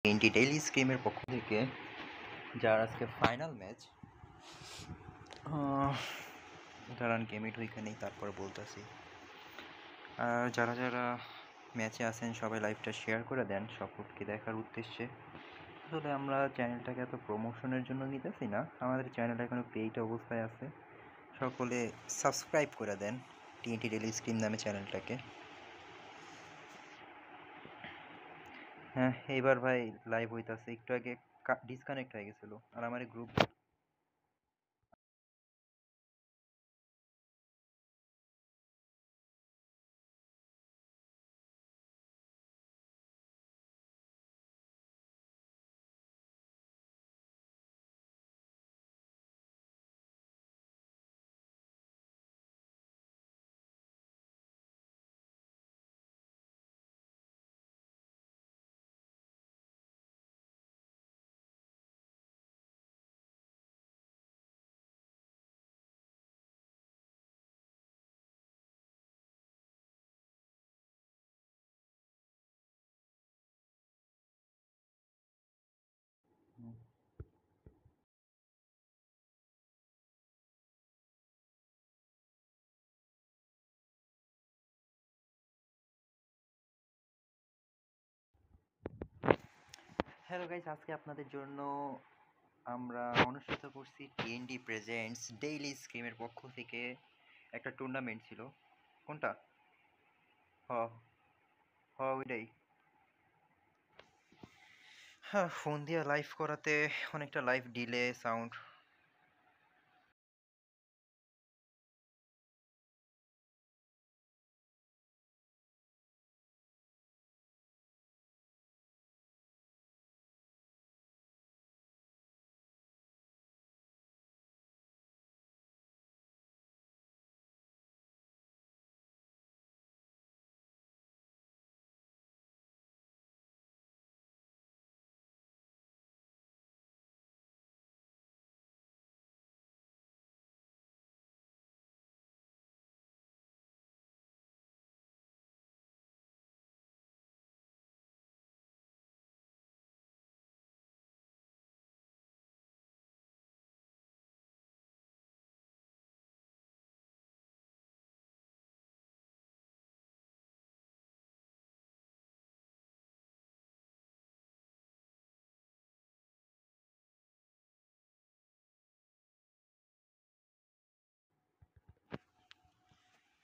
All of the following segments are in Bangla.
TNT ডেইলি স্ক্রিমের পক্ষ থেকে যার আজকে ফাইনাল ম্যাচ, দাঁড়ান গেমিট ওইখানেই তারপর বলতেছি। আর যারা যারা ম্যাচে আছেন সবাই লাইভটা শেয়ার করে দেন সকলকে দেখার উদ্দেশ্যে। আসলে আমরা চ্যানেলটাকে এত প্রমোশনের জন্য নিতেছি না, আমাদের চ্যানেল এখনও পেইড অবস্থায় আছে। সকলে সাবস্ক্রাইব করে দেন TNT ডেইলি স্ক্রিম নামে চ্যানেলটাকে। হ্যাঁ, এইবার ভাই লাইভ হইতাছে। একটু আগে ডিসকানেক্ট হয়ে গেছিল আর আমার গ্রুপ হ্যালো গাইস, আজকে আপনাদের জন্য আমরা অনুষ্ঠিত করছি TNT প্রেজেন্টস ডেইলি স্ক্রিমের পক্ষ থেকে একটা টুর্নামেন্ট ছিল। কোনটা? হ হ ওইটাই। হ্যাঁ, ফোন দিয়ে লাইভ করাতে অনেকটা live delay sound.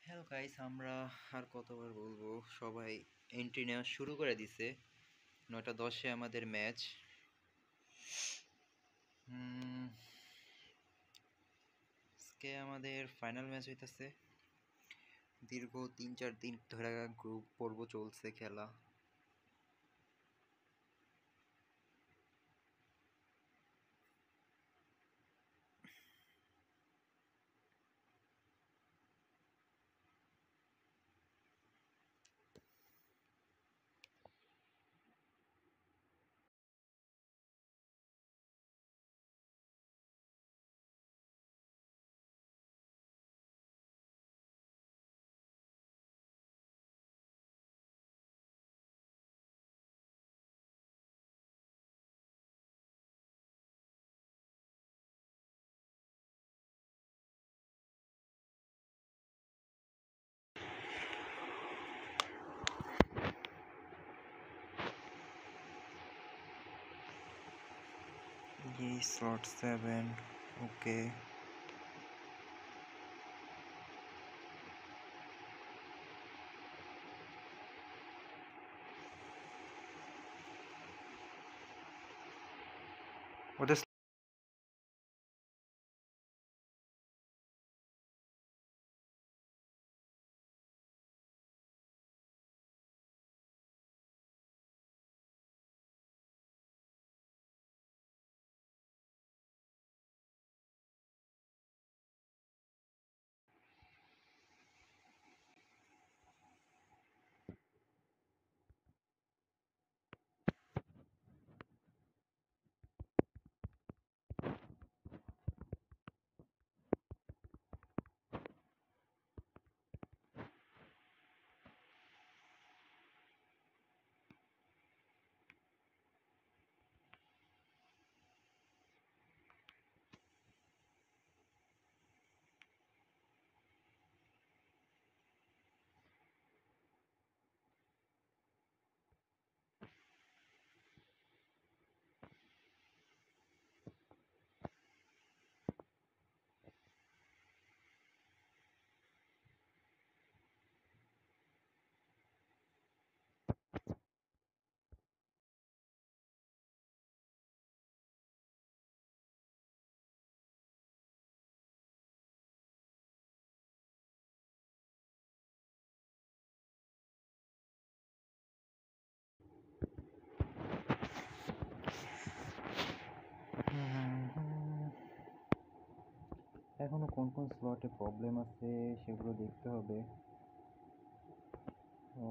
Hello guys, আমরা আর কতবার বলবো, সবাই এন্ট্রি নেওয়া শুরু করে দিছে। 9:10-এ আমাদের ম্যাচ। আজকে আমাদের ফাইনাল ম্যাচ হইতেছে। দীর্ঘ 3-4 দিন ধরে গ্রুপ পর্ব চলছে খেলা। slot 7, okay. ওদের এখনো কোন কোন স্লটে প্রবলেম আছে সেগুলো দেখতে হবে। ও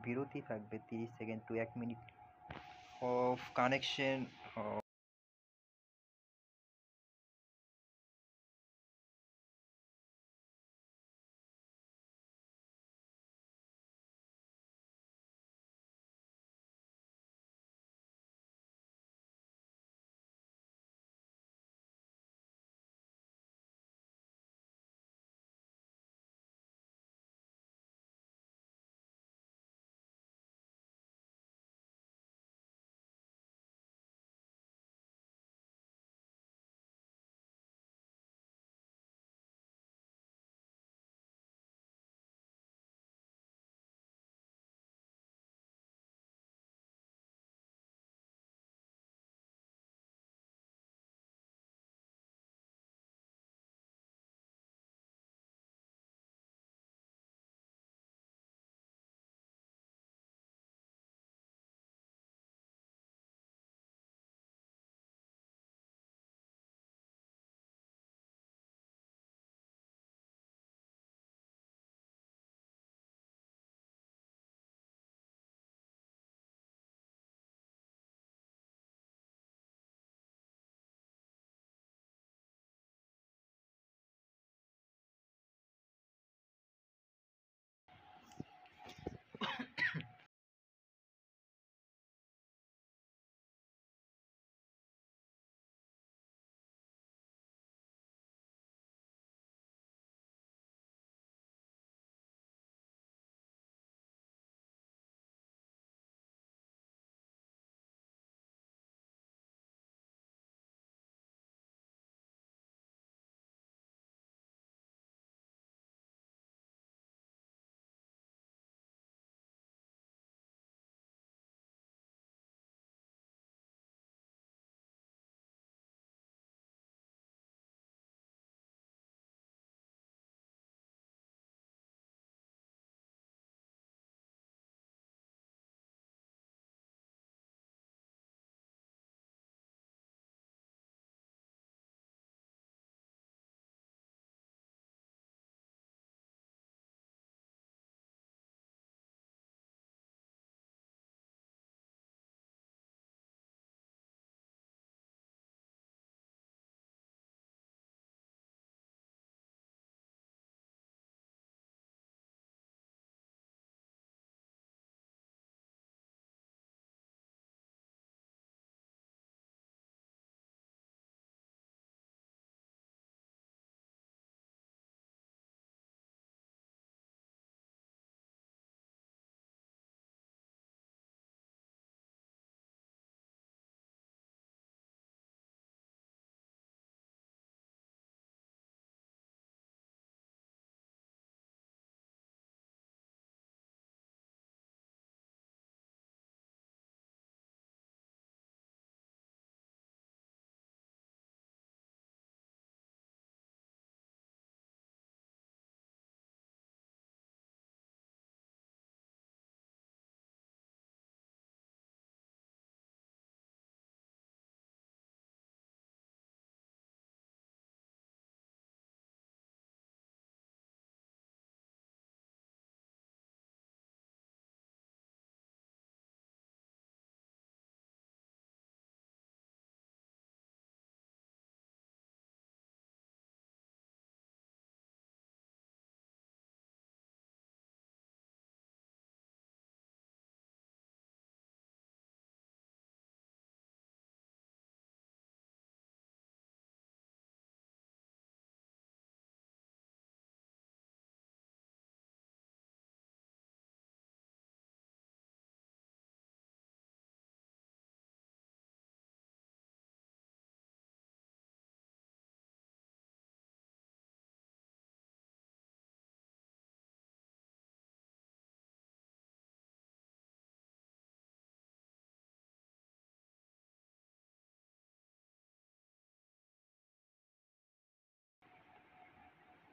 বিরতি থাকবে 30 second to 1 minute of connection.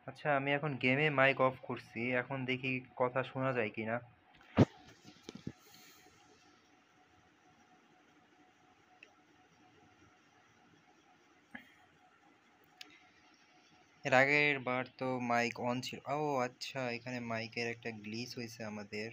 আচ্ছা, আমি এখন গেমে মাইক অফ করছি, এখন দেখি কথা শোনা যায় কিনা। এর আগের বার তো মাইক অন ছিল। ও আচ্ছা, এখানে মাইকের একটা গ্লিচ হয়েছে আমাদের।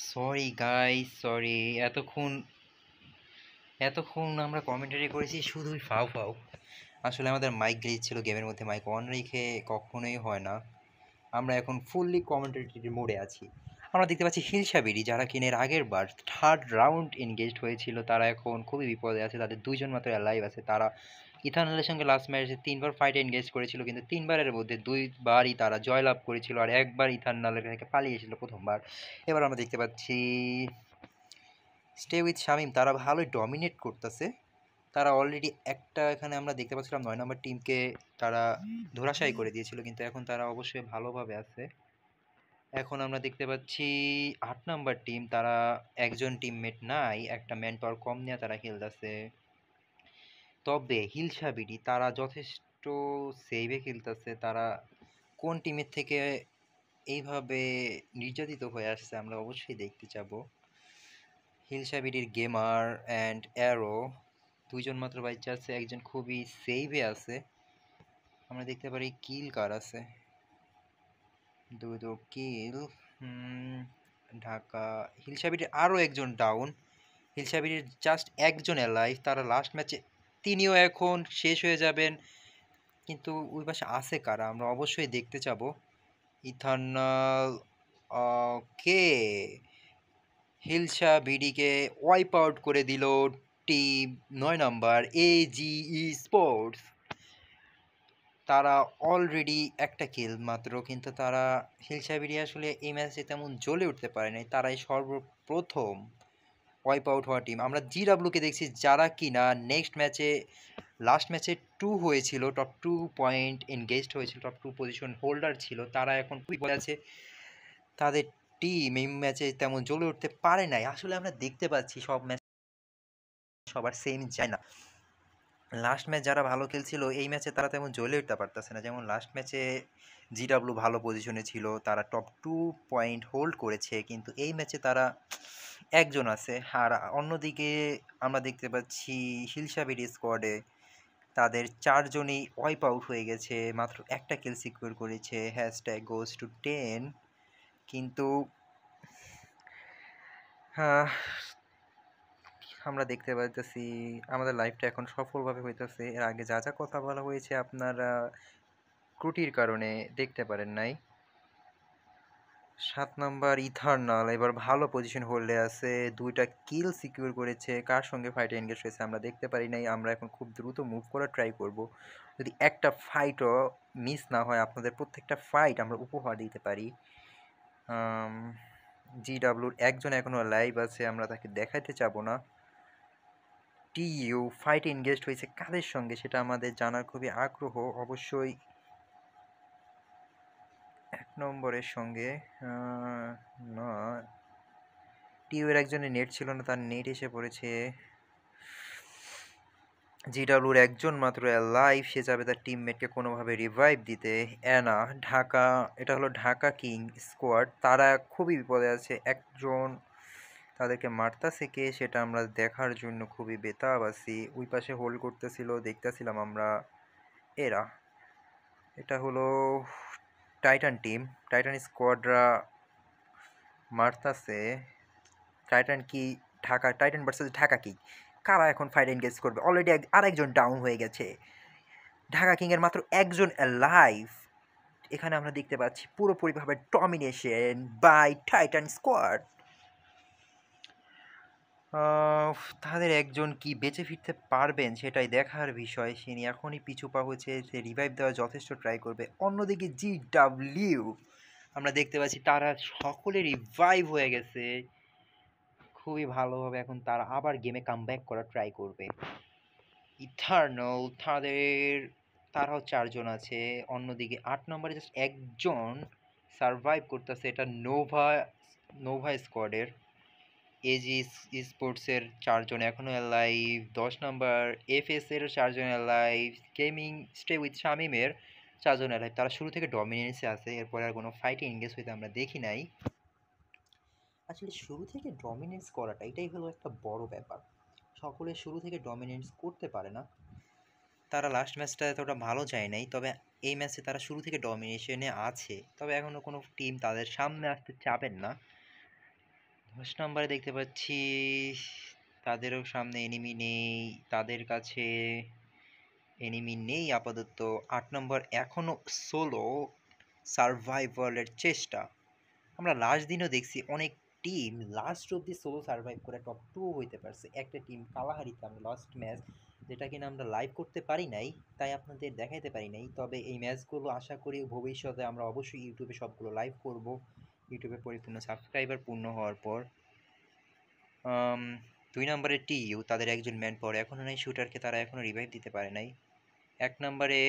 Sorry guys, sorry. এতক্ষণ এতক্ষণ আমরা কমেন্টারি করেছি শুধুই ফাও ফাও। আসলে আমাদের মাইক গ্লিচ ছিল, গেমের মধ্যে মাইক অন রেখে কখনোই হয় না। আমরা এখন ফুললি কমেন্টারি মোডে আছি। আমরা দেখতে পাচ্ছি হিলসাবিরি, যারা কিনের আগের বার থার্ড রাউন্ড এনগেজড হয়েছিল, তারা এখন খুবই বিপদে আছে। তাদের দুইজন মাত্র অ্যালাইভ আছে। তারা ইথানলের সঙ্গে লাস্ট ম্যাচে 3বার ফাইটে এনগেজ করেছিল, কিন্তু 3বারের মধ্যে 2বারই তারা জয়লাভ করেছিল, আর একবার ইথানলের থেকে পালিয়েছিল প্রথমবার। এবার আমরা দেখতে পাচ্ছি স্টে উইথ শামিম, তারা ভালোই ডমিনেট করতেছে। তারা অলরেডি একটা, এখানে আমরা দেখতে পাচ্ছিলাম 9 নম্বর টিমকে তারা ধরাশায়ী করে দিয়েছিল, কিন্তু এখন তারা অবশ্যই ভালোভাবে আছে। এখন আমরা দেখতে পাচ্ছি 8 নম্বর টিম, তারা একজন টিমমেট নাই, একটা ম্যান পাওয়ার কম নিয়ে তারা খেলতেছে। তবে হিলসাবিডি তারা যথেষ্ট সেভে খেলতেছে। তারা কোন টিমের থেকে এইভাবে নির্যাতিত হয়ে আসছে আমরা অবশ্যই দেখতে চাবো। হিলসাবিডির গেমার অ্যান্ড অ্যারো দুইজন মাত্র বাচ্চা আছে, একজন খুবই সেভে আছে। আমরা দেখতে পারি কিল কার আছে, দুটো কিল। ঢাকা হিলসাবিডির আরও একজন ডাউন। হিলসাবিডির জাস্ট একজন অ্যালাইভ, তারা লাস্ট ম্যাচে তিনিও এখন শেষ হয়ে যাবেন। কিন্তু ওই পাশে আছে কারা আমরা অবশ্যই দেখতে চাবো। ইথার্নাল, কে হিলসাবিডিকে ওয়াইপ আউট করে দিল টিম 9 নম্বর এজিই স্পোর্টস। তারা অলরেডি একটা কিল মাত্র, কিন্তু তারা হিলসাবিডি আসলে এই ম্যাচে তেমন জ্বলে উঠতে পারে নাই। তারাই সর্বপ্রথম ওয়াইপ আউট হওয়া টিম। আমরা জিডাব্লিউকে দেখছি, যারা কিনা নেক্সট ম্যাচে লাস্ট ম্যাচে 2 হয়েছিল, টপ 2 পয়েন্ট এনগেজড হয়েছিল, টপ 2 পজিশন হোল্ডার ছিল, তারা এখন খুবই আছে। তাদের টিম এই ম্যাচে তেমন জ্বলে উঠতে পারে নাই। আসলে আমরা দেখতে পাচ্ছি সব ম্যাচ সবার সেম যায় না। লাস্ট ম্যাচ যারা ভালো খেলছিল এই ম্যাচে তারা তেমন জ্বলে উঠতে পারতেছে না। যেমন লাস্ট ম্যাচে জিডাব্লিউ ভালো পজিশনে ছিল, তারা টপ 2 পয়েন্ট হোল্ড করেছে, কিন্তু এই ম্যাচে তারা একজন আছে। আর অন্যদিকে আমরা দেখতে পাচ্ছি হিলসাবিডি স্কোয়াডে তাদের 4জনই ওয়াইপ আউট হয়ে গেছে, মাত্র একটা কিল সিকিউর করেছে, হ্যাশট্যাগ গোজ টু 10। কিন্তু আমরা দেখতে পাইতেছি আমাদের লাইফটা এখন সফলভাবে হইতেছে। এর আগে যা যা কথা বলা হয়েছে আপনারা ত্রুটির কারণে দেখতে পারেন নাই। 7 নম্বর ইথার্নাল এবার ভালো পজিশন হোল্ডে আছে, 2টা কিল সিকিউর করেছে। কার সঙ্গে ফাইটে এনগেজ হয়েছে আমরা দেখতে পারি নাই। আমরা এখন খুব দ্রুত মুভ করার ট্রাই করব, যদি একটা ফাইটও মিস না হয়। আপনাদের প্রত্যেকটা ফাইট আমরা উপহার দিতে পারি। জিডাব্লিউর একজন এখনও লাইভ আছে, আমরা তাকে দেখাইতে চাবো না। টিইউ ফাইটে এনগেজড হয়েছে কাদের সঙ্গে সেটা আমাদের জানার খুবই আগ্রহ। অবশ্যই 1 নম্বরের সঙ্গে না, টিইউ এর একজনের নেট ছিল না, তার নেট এসে পড়েছে। জিডাব্লিউর একজন মাত্র লাইভ, সে যাবে তার টিমমেটকে কোনোভাবে রিভাইভ দিতে। অ্যানা ঢাকা, এটা হলো ঢাকা কিং স্কোয়াড, তারা খুবই বিপদে আছে। একজন তাদেরকে মারতাছে কে সেটা আমরা দেখার জন্য খুবই বেতাব আছি। ওই পাশে হোল্ড করতেছিল, দেখতেছিলাম আমরা। এরা, এটা হলো টাইটান টিম, টাইটান স্কোয়াডরা মারতাছে। টাইটান কি Dhaka, Titan versus Dhaka king, কারা এখন ফাইট এনগেজ করবে? অলরেডি আরেকজন ডাউন হয়ে গেছে। ঢাকা কিংয়ের মাত্র একজন লাইভ। এখানে আমরা দেখতে পাচ্ছি পুরোপুরিভাবে ডমিনেশন বাই টাইটান স্কোয়াড। তাদের একজন কি বেঁচে ফিরতে পারবেন সেটাই দেখার বিষয়। সে এখনই পিছু পা হয়েছে, সে রিভাইভ দেওয়ার যথেষ্ট ট্রাই করবে। অন্যদিকে জিডাব্লিউ আমরা দেখতে পাচ্ছি তারা সকলে রিভাইভ হয়ে গেছে খুবই ভালোভাবে। এখন তারা আবার গেমে কামব্যাক করার ট্রাই করবে। ইথার্নাল তারাও 4জন আছে। অন্যদিকে 8 নম্বরে জাস্ট একজন সারভাইভ করতেছে, এটা নোভা স্কোয়াডের। এজি স্পোর্টসের 4জন এখনও লাইভ। 10 নম্বর এফএস এর 4জন লাইভ। গেমিং স্টে উইথ শামিমের 4জন লাইভ। তারা শুরু থেকে ডমিনেন্সে আছে, এরপরে আর কোনো ফাইটে এনগেজ হইতে আমরা দেখি নাই। আসলে শুরু থেকে ডমিনেন্স করাটা এটাই হলো একটা বড় ব্যাপার। সকলে শুরু থেকে ডমিনেন্স করতে পারে না। তারা লাস্ট ম্যাচটা এতটা ভালো যায় নাই, তবে এই ম্যাচে তারা শুরু থেকে ডমিনেশনে আছে। তবে এখনও কোনো টিম তাদের সামনে আসতে চাবেন না। 10 নম্বরে দেখতে পাচ্ছি তাদেরও সামনে এনিমি নেই, তাদের কাছে এনিমি নেই আপাতত। 8 নম্বর এখনো সোলো সার্ভাইভালের চেষ্টা। আমরা লাস্ট দিনও দেখছি অনেক টিম লাস্ট অব্দি সোলো সার্ভাইভ করে টপ 2 হইতে পারছে। একটা টিম কালাহারিতে আমরা লাস্ট ম্যাচ, যেটা কিনা আমরা লাইভ করতে পারি নাই, তাই আপনাদের দেখাইতে পারি নাই। তবে এই ম্যাচগুলো আশা করি ভবিষ্যতে আমরা অবশ্যই ইউটিউবে সবগুলো লাইভ করব, ইউটিউবে পরিপূর্ণ সাবস্ক্রাইবার পূর্ণ হওয়ার পর। 2 নম্বরে টিইউ, তাদের একজন ম্যান পাওয়ার এখনও নেই, শুটারকে তারা এখনও রিভাইভ দিতে পারে নাই। 1 নম্বরে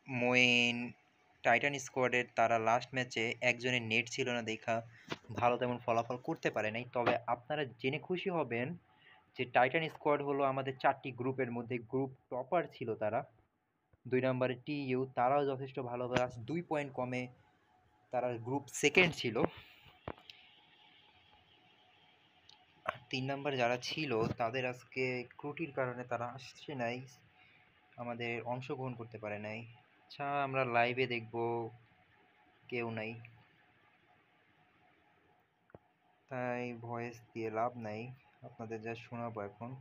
মোয়েন টাইটান স্কোয়াডের, তারা লাস্ট ম্যাচে একজনের নেট ছিল না দেখা ভালো তেমন ফলাফল করতে পারে নাই। তবে আপনারা জেনে খুশি হবেন যে টাইটান স্কোয়াড হলো আমাদের 4টি গ্রুপের মধ্যে গ্রুপ টপার ছিল তারা। 2 নম্বরে টিইউ, তারাও যথেষ্ট ভালো, 2 পয়েন্ট কমে তারা গ্রুপ সেকেন্ড ছিল। 3 নম্বর যারা ছিল তাদের আজকে ত্রুটির কারণে তারা আসছে নাই, আমাদের অংশগ্রহণ করতে পারে নাই। আচ্ছা, আমরা লাইভে দেখব কেউ নাই, তাই ভয়েস দিয়ে লাভ নাই, আপনাদের যা শোনাবো এখন।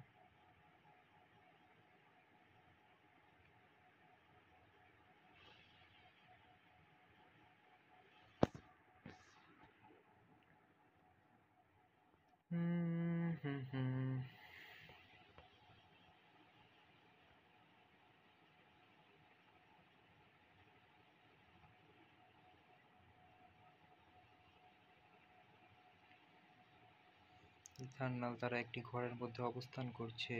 ইথারনাল তারা একটি ঘরের মধ্যে অবস্থান করছে।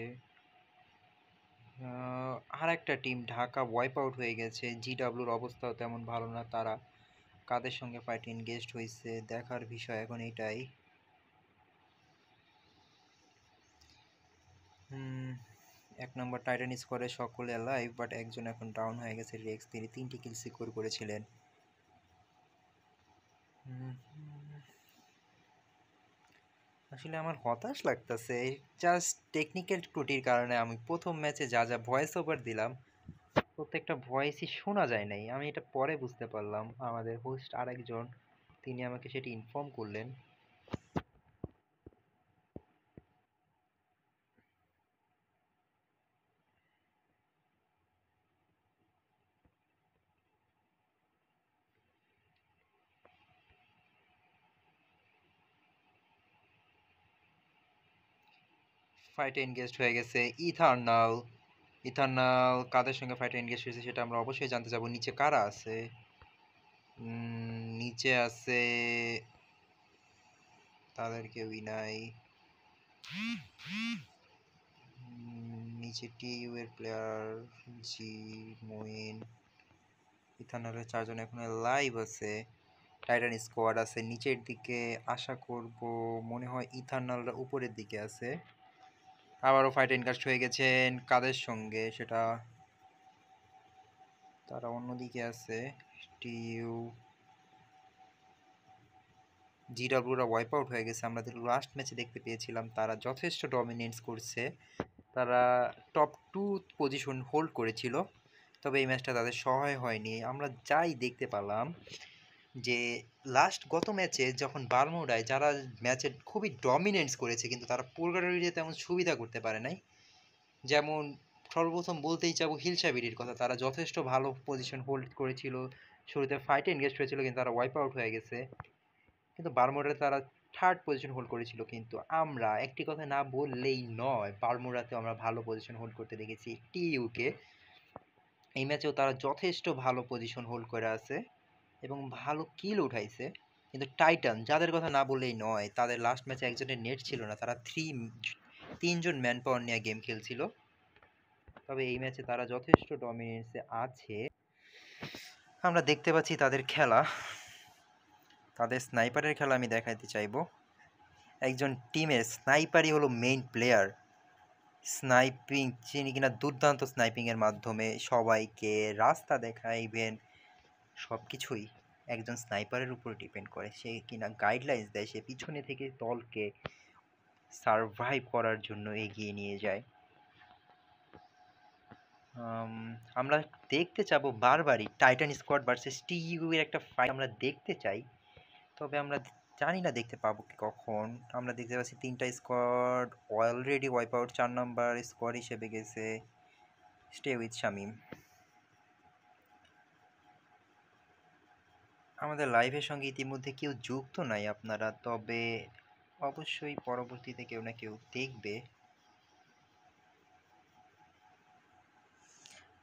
আর একটা টিম ঢাকা ওয়াইপ আউট হয়ে গেছে। জিডাব্লিউর অবস্থাও তেমন ভালো না, তারা কাদের সঙ্গে ফাইট এনগেজড হয়েছে দেখার বিষয় এখন এটাই। এক নম্বর টাইটান স্কোয়াডে সকলে লাইভ, বাট একজন এখন ডাউন হয়ে গেছে, রেক্স, তিনি 3টি কিল সিকিউর করেছিলেন। আসলে আমার হতাশ লাগতেছে, জাস্ট টেকনিক্যাল ত্রুটির কারণে আমি প্রথম ম্যাচে যা যা ভয়েস ওভার দিলাম প্রত্যেকটা ভয়েসই শোনা যায় নাই। আমি এটা পরে বুঝতে পারলাম, আমাদের হোস্ট আরেকজন তিনি আমাকে সেটি ইনফর্ম করলেন। ফাইটে এনগেজড হয়ে গেছে ইথারনাল। ইথারনাল কাদের সঙ্গে ফাইটে এনগেজ হয়েছে সেটা আমরা অবশ্যই জানতে যাব। নিচে কারা আছে? নিচে আছে তাদের কেউই নাই। নিচে টিইউ এর প্লেয়ার জি, মোইন, ইথারনালের 4জন এখনো লাইভ আছে। টাইটান স্কোয়াড আছে নিচের দিকে, আশা করব মনে হয় ইথারনালরা উপরের দিকে আছে। আবারও ফাইট এনগাস্ট হয়ে গেছেন কাদের সঙ্গে সেটা, তারা অন্যদিকে আছে। টিইউ জিডাব্লিউরা ওয়াইপ আউট হয়ে গেছে। আমরা লাস্ট ম্যাচে দেখতে পেয়েছিলাম তারা যথেষ্ট ডমিনেন্স করছে, তারা টপ 2 পজিশন হোল্ড করেছিল। তবে এই ম্যাচটা তাদের সহায় হয়নি। আমরা যাই দেখতে পেলাম যে লাস্ট গত ম্যাচে যখন বারমুডায় যারা ম্যাচে খুবই ডমিনেন্স করেছে, কিন্তু তারা পুরগারিতে তেমন সুবিধা করতে পারে নাই। যেমন সর্বপ্রথম বলতেই চাবো হিলসাবিরির কথা, তারা যথেষ্ট ভালো পজিশন হোল্ড করেছিল, শুরুতে ফাইটে এনগেজ হয়েছিল কিন্তু তারা ওয়াইপ আউট হয়ে গেছে। কিন্তু বারমুডাতে তারা থার্ড পজিশন হোল্ড করেছিল, কিন্তু আমরা একটি কথা না বললেই নয়, বারমুডাতেও আমরা ভালো পজিশন হোল্ড করতে দেখেছি টিইউকে। এই ম্যাচেও তারা যথেষ্ট ভালো পজিশন হোল্ড করে আছে এবং ভালো কিল উঠাইছে। কিন্তু টাইটান যাদের কথা না বললেই নয়, তাদের লাস্ট ম্যাচে একজনের নেট ছিল না, তারা 3জন ম্যান পাওয়ার নিয়ে গেম খেলছিল। তবে এই ম্যাচে তারা যথেষ্ট ডমিনেন্সে আছে। আমরা দেখতে পাচ্ছি তাদের খেলা, তাদের স্নাইপারের খেলা আমি দেখাইতে চাইবো। একজন টিমের স্নাইপারই হলো মেইন প্লেয়ার। স্নাইপিং, যিনি কিনা দুর্দান্ত স্নাইপিংয়ের মাধ্যমে সবাইকে রাস্তা দেখাইবেন, সব কিছুই একজন স্নাইপারের উপর ডিপেন্ড করে। সে কিনা গাইডলাইন্স দেয়, সে পিছনে থেকে দলকে সারভাইভ করার জন্য এগিয়ে নিয়ে যায়। আমরা দেখতে চাবো বারবারই টাইটান স্কোয়াড ভার্সেস টিইউ এর একটা ফাইট আমরা দেখতে চাই। তবে আমরা জানি না দেখতে পাবো কি কখন। আমরা দেখতে পাচ্ছি 3টা squad already wipe out. 4 number squad হিসেবে গেছে স্টে উইথ শামিম। আমাদের লাইভের সঙ্গে ইতিমধ্যে কেউ যুক্ত নাই আপনারা, তবে অবশ্যই পরবর্তীতে কেউ না কেউ দেখবে।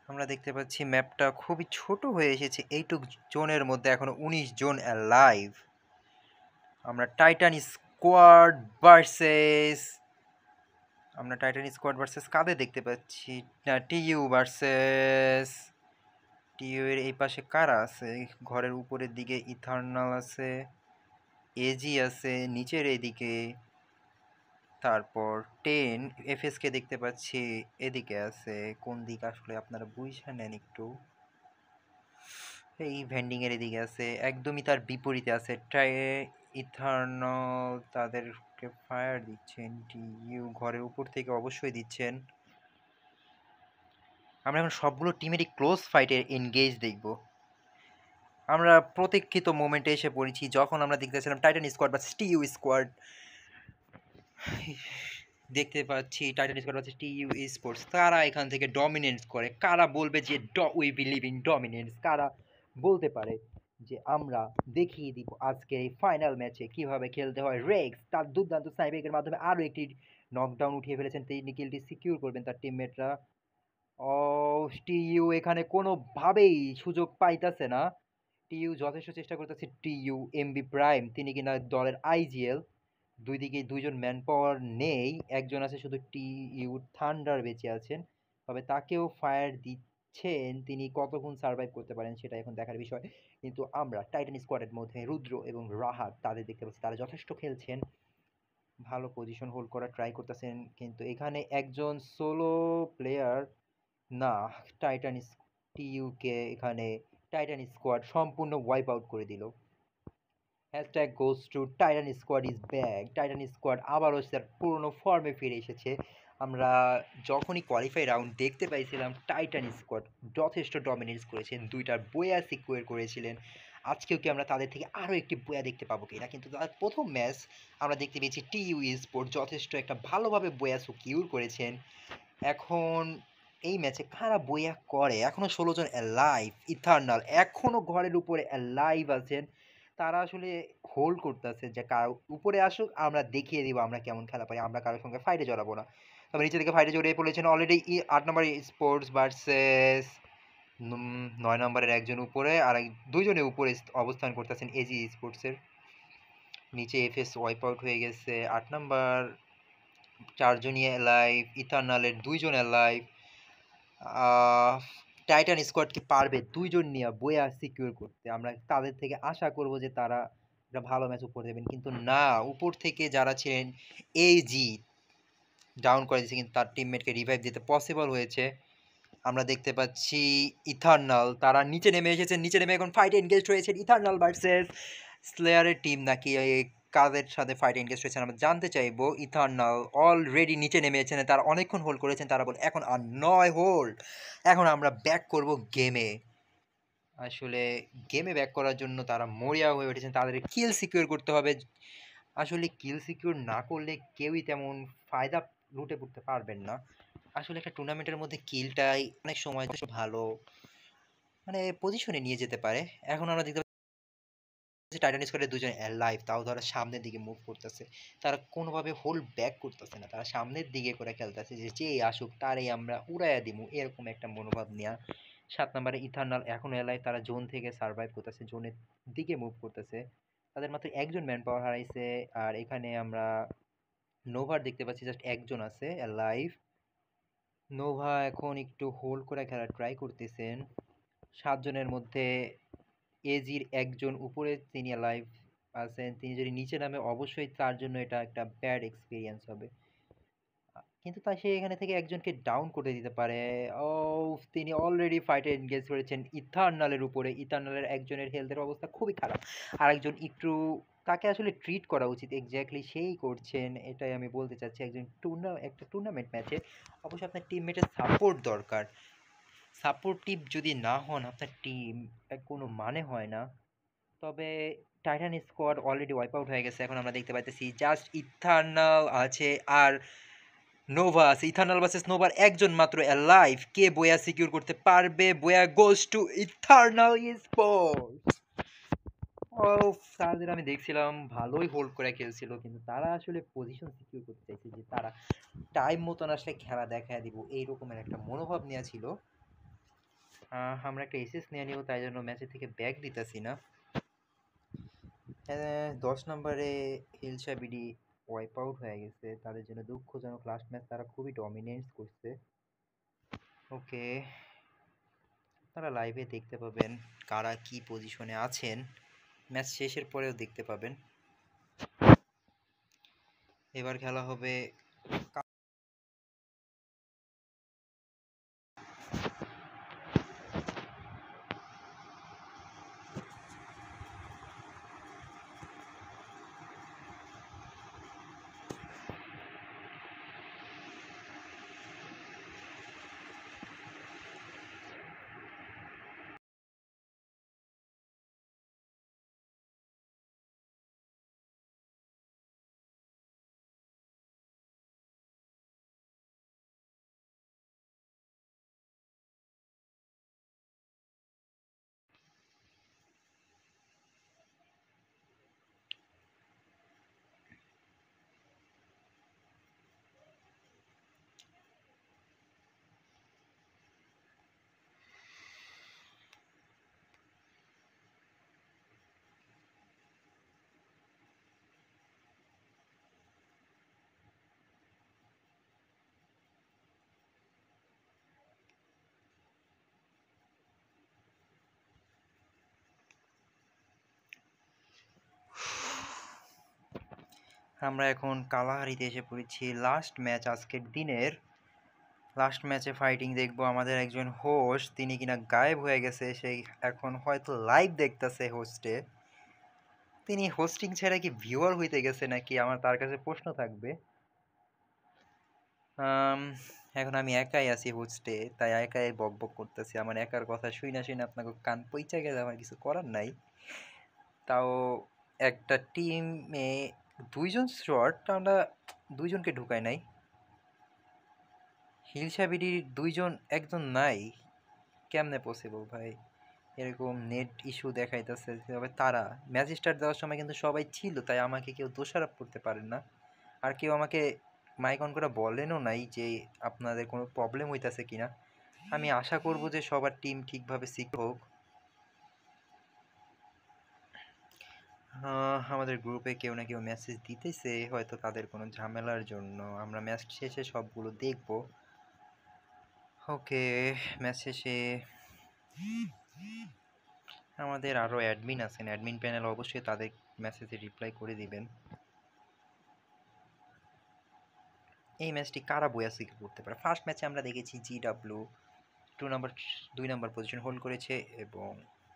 আমরা দেখতে পাচ্ছি ম্যাপটা খুবই ছোট হয়ে এসেছে এইটুক জোনের মধ্যে, এখনো 19 জন লাইভ। আমরা টাইটান স্কোয়াড ভার্সেস কাদের দেখতে পাচ্ছি না, টিইউ ভার্সেস টিইউ এর এই পাশে কারা আছে? ঘরের উপরের দিকে ইথার্নাল আছে, এজি আছে নিচের এদিকে, তারপর 10 এফএস কে দেখতে পাচ্ছি এদিকে আছে। কোন দিক আসলে আপনারা বুঝে নেন একটু। এই ভেন্ডিং এর এদিকে আছে, একদমই তার বিপরীতে আছে ইথার্নাল। তাদেরকে ফায়ার দিচ্ছেন টিইউ ঘরের উপর থেকে অবশ্যই দিচ্ছেন। আমরা এখন সবগুলো টিমেরই ক্লোজ ফাইটের এনগেজ দেখব। আমরা প্রতীক্ষিত মোমেন্টে এসে পড়েছি, যখন আমরা দেখতেছিলাম Titan squad versus TU squad. দেখতে পাচ্ছি Titan squad versus TU sports, কারা এখান থেকে ডমিনেন্স করে, কারা বলবে যে উই বিলিভ ইন ডমিনেন্স, কারা বলতে পারে যে আমরা দেখিয়ে দিব আজকে এই ফাইনাল ম্যাচে কিভাবে খেলতে হয়। রেক্স তার দুর্দান্ত স্নাইপিংয়ের মাধ্যমে আরও একটি নকডাউন উঠিয়ে ফেলেছেন, তিনি কিলটি সিকিউর করবেন তার টিমমেটরা। ও, টিইউ এখানে কোনোভাবেই সুযোগ পাইতেছে না। টিইউ যথেষ্ট চেষ্টা করতেছে। টিইউ এমবি প্রাইম, তিনি কিনা দলের আইজিএল। দুই দিকে দুইজন ম্যান পাওয়ার নেই, একজন আছে শুধু টিইউ থান্ডার বেঁচে আছেন, তবে তাকেও ফায়ার দিচ্ছেন। তিনি কতক্ষণ সার্ভাইভ করতে পারেন সেটা এখন দেখার বিষয়। কিন্তু আমরা টাইটান স্কোয়াডের মধ্যে রুদ্র এবং রাহাত তাদের দেখতে পাচ্ছি, তারা যথেষ্ট খেলছেন, ভালো পজিশন হোল্ড করার ট্রাই করতেছেন। কিন্তু এখানে একজন সোলো প্লেয়ার না, টাইটান টিইউকে এখানে টাইটান স্কোয়াড সম্পূর্ণ ওয়াইপ আউট করে দিল। Hashtag goes to Titan squad is back. Titan squad আবারও তার পুরনো ফর্মে ফিরে এসেছে। আমরা যখনই কোয়ালিফাই রাউন্ড দেখতে পাইছিলাম টাইটান স্কোয়াড যথেষ্ট ডমিনেন্স করেছেন, দুইটার বয়া সিকিউর করেছিলেন। আজকেও কি আমরা তাদের থেকে আরও একটি বয়া দেখতে পাবো কিনা? কিন্তু তার প্রথম ম্যাচ আমরা দেখতে পেয়েছি টিইউ স্পোর্ট যথেষ্ট একটা ভালোভাবে বয়া সিকিউর করেছেন। এখন এই ম্যাচে কারা বইয়া করে? এখনো 16 জন অ্যালাইভ। ইথার্নাল এখনো ঘরের উপরে অ্যালাইভ আছেন, তারা আসলে হোল্ড করতেছে যে কারো উপরে আসুক, আমরা দেখিয়ে দিব আমরা কেমন খেলা পারি, আমরা কারোর সঙ্গে ফাইটে জড়াবো না। তবে নিচে থেকে ফাইটে জড়িয়ে পড়েছেন অলরেডি 8 নম্বর স্পোর্টস ভার্সেস 9 নম্বরের একজন উপরে, আর দুইজনে উপরে অবস্থান করতেছেন এজি স্পোর্টসের। নিচে এফএস ওয়াইপ আউট হয়ে গেছে, 8 নাম্বার 4 জনই অ্যালাইভ, ইথার্নালের 2 জন অ্যালাইভ। টাইটান স্কোয়াড কি পারবে 2 জন নিয়ে বয়া সিকিউর করতে? আমরা তাদের থেকে আশা করব যে তারা একটা ভালো ম্যাচ উপর দেবেন, কিন্তু না, উপর থেকে যারা ছিলেন এজি ডাউন করে দিয়েছে, কিন্তু তার টিমমেটকে রিভাইভ দিতে পসিবল হয়েছে। আমরা দেখতে পাচ্ছি ইথার্নাল তারা নিচে নেমে এসেছেন, নিচে নেমে এখন ফাইট এনগেজ হয়েছে ইথার্নাল ভার্সেস স্লেয়ারের টিম, নাকি কাদের সাথে ফাইট এনগেজ হয়েছেন আমরা জানতে চাইবো। ইথার্নাল অলরেডি নিচে নেমে এসেছেন, তারা অনেকক্ষণ হোল্ড করেছেন, তারা বলে এখন আর নয় হোল্ড, এখন আমরা ব্যাক করব গেমে। আসলে গেমে ব্যাক করার জন্য তারা মরিয়া হয়ে উঠেছেন, তাদের কিল সিকিউর করতে হবে। আসলে কিল সিকিউর না করলে কেউই তেমন ফায়দা লুটে পড়তে পারবেন না। আসলে একটা টুর্নামেন্টের মধ্যে কিলটাই অনেক সময় ভালো মানে পজিশনে নিয়ে যেতে পারে। এখন আমরা দেখতে পাচ্ছি টাইটান স্কোয়াডের দুজন লাইভ, তাও তারা সামনের দিকে মুভ করতেছে, তারা কোনোভাবে হোল্ড ব্যাক করতেছে না, তারা সামনের দিকে করে খেলতেছে যে যে আসুক তারই আমরা উড়াইয়া দিমু, এরকম একটা মনোভাব নেওয়া। 7 নম্বরে ইথার্নাল এখন লাইভ, তারা জোন থেকে সার্ভাইভ করতেছে, জোনের দিকে মুভ করতেছে, তাদের মাত্র একজন ম্যান পাওয়ার হারাইছে। আর এখানে আমরা নোভার দেখতে পাচ্ছি জাস্ট একজন আছে লাইভ। নোভা এখন একটু হোল্ড করে খেলার ট্রাই করতেছেন। 7 জনের মধ্যে এজির একজন উপরে তিনি লাইভ আছেন, তিনি যদি নিচে নামে অবশ্যই তার জন্য এটা একটা ব্যাড এক্সপিরিয়েন্স হবে, কিন্তু তা সে এখানে থেকে একজনকে ডাউন করে দিতে পারে। ও, তিনি অলরেডি ফাইটে এনগেজ করেছেন ইথার্নালের উপরে। ইথার্নালের একজনের হেলথের অবস্থা খুবই খারাপ, আরেকজন একটু তাকে আসলে ট্রিট করা উচিত, এক্স্যাক্টলি সেই করছেন, এটাই আমি বলতে চাচ্ছি। একটা টুর্নামেন্ট ম্যাচে অবশ্যই আপনার টিমমেটের সাপোর্ট দরকার, সাপোর্টিভ যদি না হন আপনার টিম কোনো মানে হয় না। তবে Titan squad already wipe out হয়ে গেছে। এখন আমরা দেখতে পাইতেছি জাস্ট ইথার্নাল আছে আর নোভা আছে। ইথার্নাল ভার্সেস নোভার একজন মাত্র অ্যালাইভ। কে বোয়া সিকিউর করতে পারবে? বোয়া গোস টু ইথার্নাল স্পোর্টস। ও, তাদের আমি দেখছিলাম ভালোই হোল্ড করে খেলছিল, কিন্তু তারা আসলে পজিশন সিকিউর করতে চাইছে যে তারা টাইম মতন আসলে খেলা দেখায় দিব, এই রকমের একটা মনোভাব নেওয়া ছিল। আমরা একটা এসএস নিয়ে নিব, তাই জন্য ম্যাচের থেকে ব্যাক দিতেছি না। 10 নম্বরে হিলসা বিডি ওয়াইপ আউট হয়ে গেছে, তাদের জন্য দুঃখজনক। লাস্ট ম্যাচ তারা খুবই ডমিনেন্স করছে। ওকে, তারা লাইভে দেখতে পাবেন কারা কি পজিশনে আছেন, ম্যাচ শেষের পরেও দেখতে পাবেন। এবার খেলা হবে আমরা এখন কালাহারিতে এসে পড়েছি। লাস্ট ম্যাচ আজকের দিনের। লাস্ট ম্যাচে ফাইটিং দেখবো। আমাদের একজন হোস্ট, তিনি কিনা গায়েব হয়ে গেছে, সেই এখন হয়তো লাইভ দেখতেছে হোস্টে। তিনি হোস্টিং ছাড়া কি ভিউয়ার হইতে গেছে নাকি, আমার তার কাছে প্রশ্ন থাকবে। এখন আমি একাই আছি হোস্টে, তাই একাই বক বক করতেছি। আমার একার কথা শুই না আপনাকে কান পইচা গেলে আমার কিছু করার নাই। তাও একটা টিমে 2জন শট, আমরা 2জনকে ঢুকাই নাই। হিলসাবিডির 2জন, একজন নাই, কেমনে পসিবল ভাই? এরকম নেট ইস্যু দেখাইতেছে। তবে তারা ম্যাচ স্টার্ট দেওয়ার সময় কিন্তু সবাই ছিল, তাই আমাকে কেউ দোষারোপ করতে পারেন না। আর কেউ আমাকে মাইক অন করে বলেনও নাই যে আপনাদের কোনো প্রবলেম হইতাছে কিনা। আমি আশা করব যে সবার টিম ঠিকভাবে সিকিউর হোক। আমাদের গ্রুপে কেউ না কেউ মেসেজ দিতেছে, হয়তো তাদের কোনো ঝামেলার জন্য। আমরা ম্যাচ শেষে সবগুলো দেখব। ওকে, ম্যাচ শেষে আমাদের আরও অ্যাডমিন আছেন, অ্যাডমিন প্যানেল অবশ্যই তাদের মেসেজে রিপ্লাই করে দিবেন। এই ম্যাচটি কারা বয়া সিকিউর করতে পারে? ফার্স্ট ম্যাচে আমরা দেখেছি জিডাব্লিউ 2 নাম্বার পজিশন হোল্ড করেছে, এবং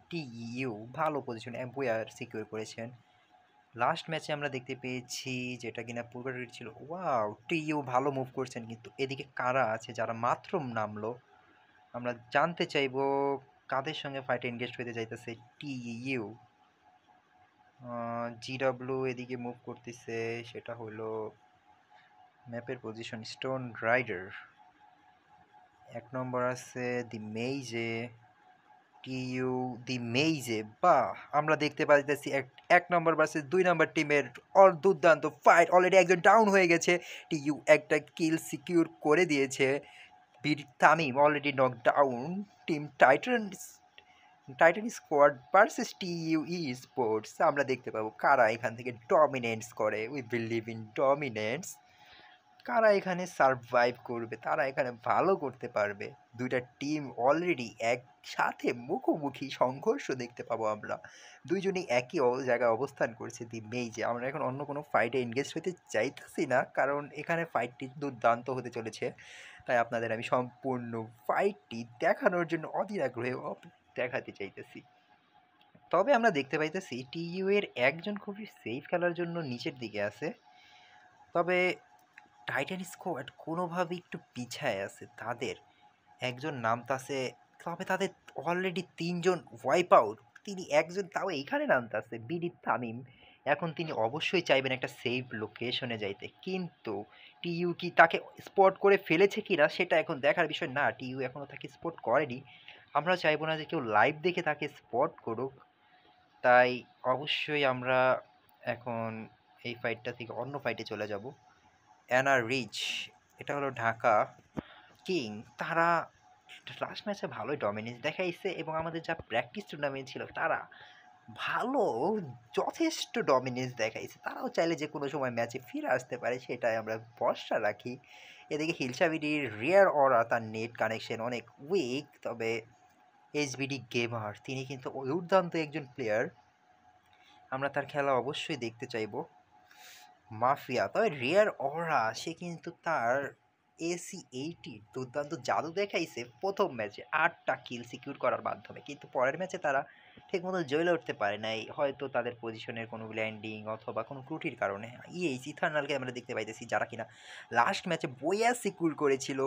টিইউ ভালো পজিশন বয়া সিকিউর করেছেন। লাস্ট ম্যাচে আমরা দেখতে পেয়েছি যেটা কিনা পূর্বের ছিল, ওয়াও, টিইউ ভালো মুভ করছেন, কিন্তু এদিকে কারা আছে যারা মাত্র নামলো? আমরা জানতে চাইবো কাদের সঙ্গে ফাইটে এনগেজ হতে যাইতেছে টিইউ। জিডাব্লিউ এদিকে মুভ করতেছে, সেটা হলো ম্যাপের পজিশন স্টোন রাইডার। 1 নম্বর আছে দি মেইজে, টিইউ দি মেইজে। বাহ, আমরা দেখতে পাইতেছি 1 নম্বর ভার্সেস 2 নম্বর টিমের দুর্দান্ত ফাইট। অলরেডি একজন ডাউন হয়ে গেছে, টিইউ একটা কিল সিকিউর করে দিয়েছে। বীর Tamim already knock down. Team Titan squad versus TU sports. আমরা দেখতে পাবো কারা এখান থেকে ডমিনেন্স করে। We believe in dominance. কারা এখানে সারভাইভ করবে, তারা এখানে ভালো করতে পারবে। দুইটা টিম অলরেডি একসাথে মুখোমুখি সংঘর্ষ দেখতে পাবো আমরা। দুইজনই একই জায়গায় অবস্থান করছে দি মেইজে। আমরা এখন অন্য কোনো ফাইটে এনগেজ হতে চাইতেছি না, কারণ এখানে ফাইটটি দুর্দান্ত হতে চলেছে। তাই আপনাদের আমি সম্পূর্ণ ফাইটটি দেখানোর জন্য অধীর আগ্রহে দেখাতে চাইতেছি। তবে আমরা দেখতে পাইতেছি টিইউ এর একজন খুবই সেফ খেলার জন্য নিচের দিকে আছে। তবে টাইটান স্কোয়াড কোনোভাবে একটু পিছায় আছে, তাদের একজন নামতাছে। তবে তাদের অলরেডি 3জন ওয়াইপ আউট। তিনি একজন তাও এইখানে নামতাছে বিডি তামিম। এখন তিনি অবশ্যই চাইবেন একটা সেফ লোকেশনে যাইতে, কিন্তু টিইউ কি তাকে স্পট করে ফেলেছে কিনা সেটা এখন দেখার বিষয় না। টিইউ এখনো তাকে স্পট করেনি। আমরা চাইবো না যে কেউ লাইভ দেখে তাকে স্পট করুক। তাই অবশ্যই আমরা এখন এই ফাইটটা থেকে অন্য ফাইটে চলে যাব। অ্যানা রিচ, এটা হলো ঢাকা কিং। তারা লাস্ট ম্যাচে ভালোই ডমিনেন্স দেখাইছে এবং আমাদের যা প্র্যাকটিস টুর্নামেন্ট ছিল তারা ভালো, যথেষ্ট ডমিনেন্স দেখাইছে। তারাও চাইলে যে কোনো সময় ম্যাচে ফিরে আসতে পারে, সেটাই আমরা ভরসা রাখি। এদিকে হিলসাবিডির রিয়ার অরা, তার নেট কানেকশন অনেক উইক, তবে এইচবিডি গেমার তিনি কিন্তু দুর্দান্ত একজন প্লেয়ার। আমরা তার খেলা অবশ্যই দেখতে চাইবো। মাফিয়া, তবে রিয়ার অরা সে কিন্তু তার AC-80 দুর্দান্ত জাদু দেখাইছে প্রথম ম্যাচে 8টা কিল সিকিউর করার মাধ্যমে, কিন্তু পরের ম্যাচে তারা ঠিকমতো জ্বলে উঠতে পারে নাই, হয়তো তাদের পজিশনের কোনো ল্যান্ডিং অথবা কোনো ত্রুটির কারণে। ইথারনালকে আমরা দেখতে পাইতেছি যারা কিনা লাস্ট ম্যাচে বইয়া সিকিউর করেছিল।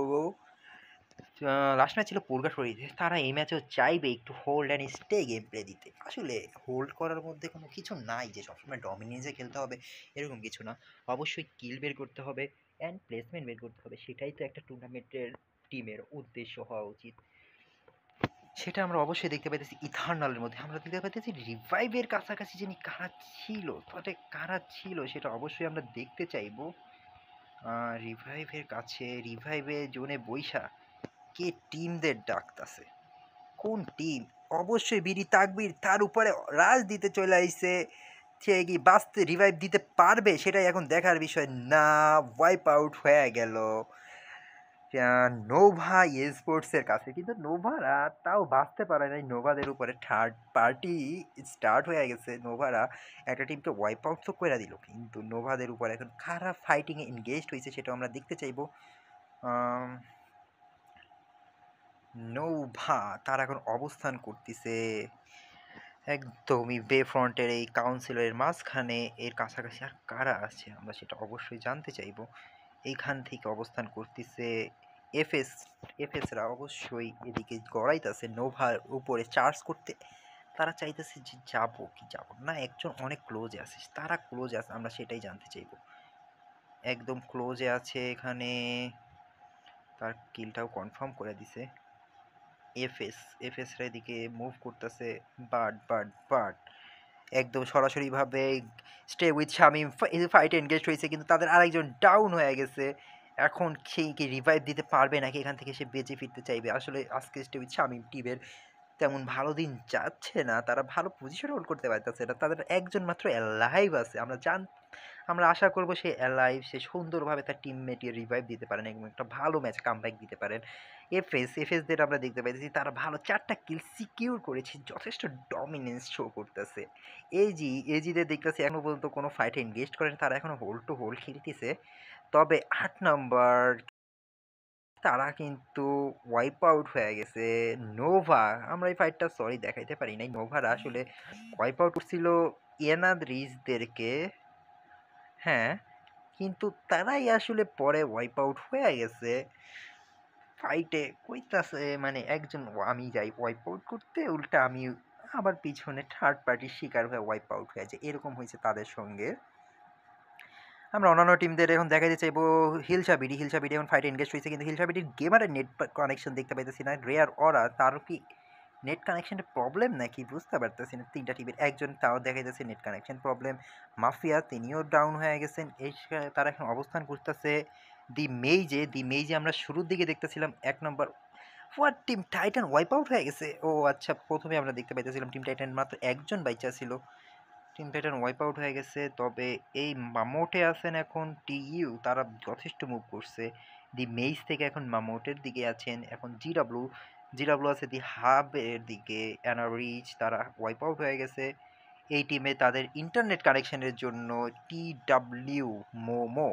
লাস্ট ম্যাচ ছিল পূর্গাশরীতে, তারা এই ম্যাচেও চাইবে একটু hold and stay game play দিতে। আসলে হোল্ড করার মধ্যে কোনো কিছু নাই যে সবসময় ডমিনেন্সে খেলতে হবে, এরকম কিছু না। অবশ্যই কিল বের করতে হবে অ্যান্ড প্লেসমেন্ট বের করতে হবে, সেটাই তো একটা টুর্নামেন্টের টিমের উদ্দেশ্য হওয়া উচিত। সেটা আমরা অবশ্যই দেখতে পাইতেছি ইথারনালের মধ্যে। আমরা দেখতে পাইতেছি রিভাইভের কাছাকাছি যিনি কারা ছিল, তবে কারা ছিল সেটা অবশ্যই আমরা দেখতে চাইবো। রিভাইভের কাছে, রিভাইভের জোনে বৈশা কে টিমদের ডাকতাছে, কোন টিম? অবশ্যই বিডি তাকবীর তার উপরে রাজ দিতে চলে আইছে। সে কি বাঁচতে রিভাইভ দিতে পারবে সেটাই এখন দেখার বিষয়। না, ওয়াইপ আউট হয়ে গেল নোভা স্পোর্টসের কাছে, কিন্তু নোভারা তাও বাঁচতে পারে নাই। নোভাদের উপরে থার্ড পার্টি স্টার্ট হয়ে গেছে, নোভারা একটা টিমকে ওয়াইপ আউট তো করে দিল, কিন্তু নোভাদের উপর এখন খারাপ ফাইটিংয়ে এনগেজড হয়েছে সেটাও আমরা দেখতে চাইবো। নোভা তারা এখন অবস্থান করতেছে একদমই বে ফ্রন্টের এই কাউন্সিলরের মাঝখানে। এর কাছাকাছি আর কারা আছে আমরা সেটা অবশ্যই জানতে চাইবো। এইখান থেকে অবস্থান করতেছে এফএস। এফএসরা অবশ্যই এদিকে গড়াইতেছে নোভার উপরে চার্জ করতে। তারা চাইতেছে যে যাবো কি যাবো না, একজন অনেক ক্লোজে আছে, তারা ক্লোজে আছে আমরা সেটাই জানতে চাইবো। একদম ক্লোজে আছে এখানে, তার কিলটাও কনফার্ম করে দিছে এফএসরা এদিকে মুভ করতেছে। বাট একদম সরাসরিভাবে স্টে উইথ শামিম ফাইটে এনগেজ হয়েছে, কিন্তু তাদের আরেকজন ডাউন হয়ে গেছে। এখন সেই কি রিভাইভ দিতে পারবে নাকি এখান থেকে সে বেঁচে ফিরতে চাইবে? আসলে আজকে স্টে উইথ শামিম টিমের তেমন ভালো দিন যাচ্ছে না, তারা ভালো পজিশন হোল্ড করতে পারতেছে না। তাদের একজন মাত্র অ্যালাইভ আছে, আমরা আশা করব সে অ্যালাইভ, সে সুন্দরভাবে তার টিমমেটকে রিভাইভ দিতে পারেন এবং একটা ভালো ম্যাচ কামব্যাক দিতে পারেন। এফএসদের আমরা দেখতে পাইতেছি তারা ভালো 4টা কিল সিকিউর করেছে, যথেষ্ট ডমিনেন্স শো করতেছে। এজিদের দেখতেছি এখনো পর্যন্ত কোনো ফাইটে এনগেজ করেন, তারা এখনো হোল্ড টু হোল্ড খেলতেছে। তবে 8 নাম্বার তারা কিন্তু ওয়াইপ আউট হয়ে গেছে। নোভা, আমরা এই ফাইটটা সরি দেখাইতে পারি নাই, নোভারা আসলে ওয়াইপ আউট করছিল এনাদ রিজদেরকে। হ্যাঁ, কিন্তু তারাই আসলে পরে ওয়াইপ আউট হয়ে গেছে ফাইটে। কইতাছে মানে একজন আমি যাই ওয়াইপ আউট করতে, উল্টা আমি আবার পিছনে থার্ড পার্টির শিকার হয়ে ওয়াইপ আউট হয়ে যায়, এরকম হয়েছে তাদের সঙ্গে। আমরা অন্যান্য টিমদের এখন দেখাতে চাইবো হিলসাবিডি এখন ফাইটে এনগেজ হয়েছে, কিন্তু হিলসাবিডির গেমারের নেট কানেকশন দেখতে পাইতেছি না। রেয়ার অরা, তারও কি নেট কানেকশনের প্রবলেম নাকি বুঝতে পারতেছি না। 3টা টিমের একজন তাও দেখা যাচ্ছে নেট কানেকশন প্রবলেম। মাফিয়া তিনিও ডাউন হয়ে গেছেন। এই তারা এখন অবস্থান করতেছে দি মেইজে আমরা শুরুর দিকে দেখতেছিলাম 1 নম্বর what team Titan wipe out হয়ে গেছে। ও আচ্ছা, প্রথমে আমরা দেখতে পাইতেছিলাম টিম টাইটান মাত্র একজন বাইচা ছিল, টিম টাইটান ওয়াইপ আউট হয়ে গেছে। তবে এই মামোটে আছেন এখন টিইউ, তারা যথেষ্ট মুভ করছে। দি মেইজ থেকে এখন মামোটের দিকে আছেন এখন জিডাব্লিউ আছে দি হাবের দিকে। অ্যানা রিচ তারা ওয়াইপ আউট হয়ে গেছে। এই টিমে তাদের ইন্টারনেট কানেকশনের জন্য টিডাব্লিউ মোমো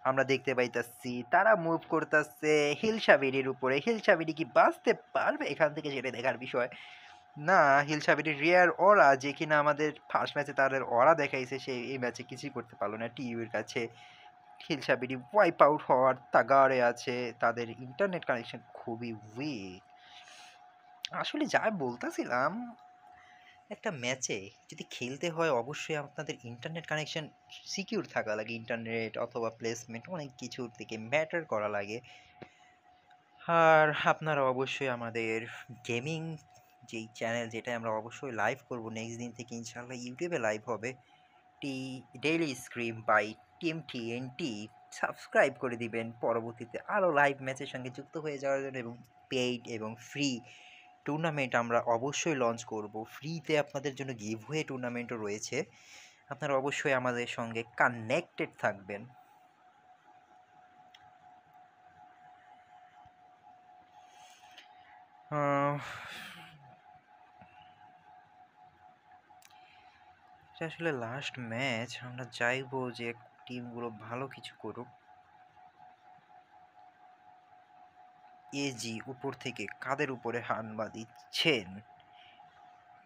আমরা দেখতে পাইতাছি তারা মুভ করতেছে হিলসাবিডির উপরে। হিলসাবিডি কি বাঁচতে পারবে এখান থেকে সেটা দেখার বিষয়। না, হিলসাবিডির রিয়ার অরা যে কিনা আমাদের ফার্স্ট ম্যাচে তাদের অরা দেখাইছে, সে এই ম্যাচে কিছুই করতে পারলো না টিইউর কাছে। হিলসাবিডি ওয়াইপ আউট হওয়ার তাগাড়ে আছে, তাদের ইন্টারনেট কানেকশন খুবই উইক। আসলে যা বলতেছিলাম, একটা ম্যাচে যদি খেলতে হয় অবশ্যই আপনাদের ইন্টারনেট কানেকশন সিকিউর থাকা লাগে, ইন্টারনেট অথবা প্লেসমেন্ট অনেক কিছুর থেকে ম্যাটার করা লাগে। আর আপনারা অবশ্যই আমাদের গেমিং যেই চ্যানেল, যেটা আমরা অবশ্যই লাইভ করব নেক্সট দিন থেকে ইনশাআল্লাহ, ইউটিউবে লাইভ হবে, টি daily scrim by team TNT, subscribe করে দিবেন পরবর্তীতে আরও লাইভ ম্যাচের সঙ্গে যুক্ত হয়ে যাওয়ার জন্য। এবং পেইড এবং ফ্রি টুর্নামেন্ট আমরা অবশ্যই লঞ্চ করব, ফ্রিতে আপনাদের জন্য গিভওয়ে টুর্নামেন্টও রয়েছে, আপনারা অবশ্যই আমাদের সঙ্গে কানেক্টেড থাকবেন। এটা আসলে লাস্ট ম্যাচ, আমরা চাইবো যে টিমগুলো ভালো কিছু করুক। এজি উপর থেকে কাদের উপরে হামলা দিচ্ছেন?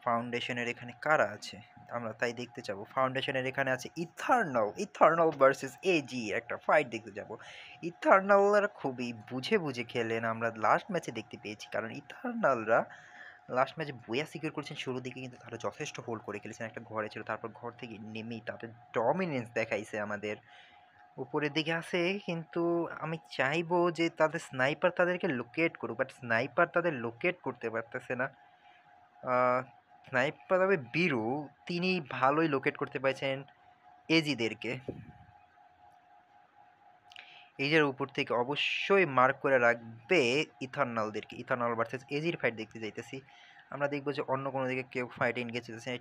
ফাউন্ডেশনের এখানে কারা আছে আমরা তাই দেখতে যাব। ফাউন্ডেশনের এখানে আছে ইথার্নাল ভার্সেস এজি, একটা ফাইট দেখতে যাব। ইথার্নালরা খুবই বুঝে বুঝে খেলেন, আমরা লাস্ট ম্যাচে দেখতে পেয়েছি, কারণ ইথার্নালরা লাস্ট ম্যাচে বয়া সিকিউর করেছেন শুরুর দিকে, কিন্তু তারা যথেষ্ট হোল্ড করে খেলেছেন, একটা ঘরে ছিল, তারপর ঘর থেকে নেমেই তাদের ডমিনেন্স দেখাইছে আমাদের উপরের দিকে আছে। কিন্তু আমি চাইবো যে তাদের স্নাইপার তাদেরকে লোকেট করুক, বাট স্নাইপার তাদের লোকেট করতে পারতেছে না। স্নাইপার তবে বীরু, তিনি ভালোই লোকেট করতে পারছেন এজিদেরকে। এজের উপর থেকে অবশ্যই মার্ক করে রাখবে ইথার্নালদেরকে। ইথার্নাল ভার্সেস এজির ফাইট দেখতে যাইতেছি। আমরা দেখবো যে অন্য কোনো দিকে কেউ ফাইট এনগেজ হতেছে।